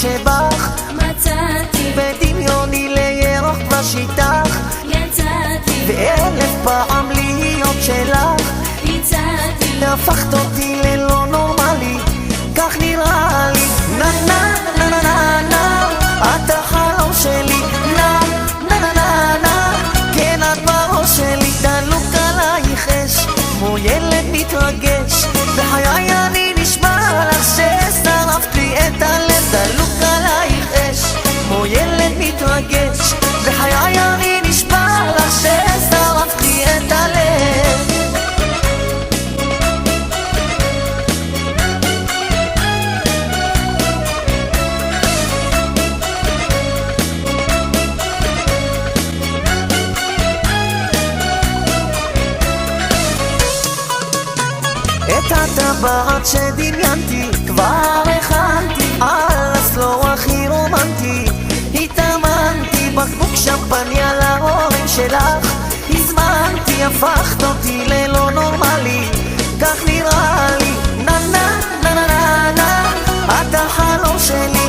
שבך מצאתי בדמיוני לירוק בשיטך יצאתי ואלף פעם להיות שלך הצעתי הפכת אותי ללא נורמלי כך נראה לי נה נה נה נה נה נה את החלום שלי נה נה נה נה נה כן את בראש שלי דלוק עלייך אש כמו ילד מתרגש בחיי אני נשמע לך ששרפת לי את הלב דלוק עלייך אש כמו ילד מתרגש בחיי אני נשמע לך ששרפת לי את הלב את הטבעת שדמיינתי כבר הכנתי על הסלו הכי רומנטי התאמנתי בקבוק שמפניה להורים שלך הזמנתי הפכת אותי ללא נורמלי כך נראה לי נה נה נה נה נה נה את החלום שלי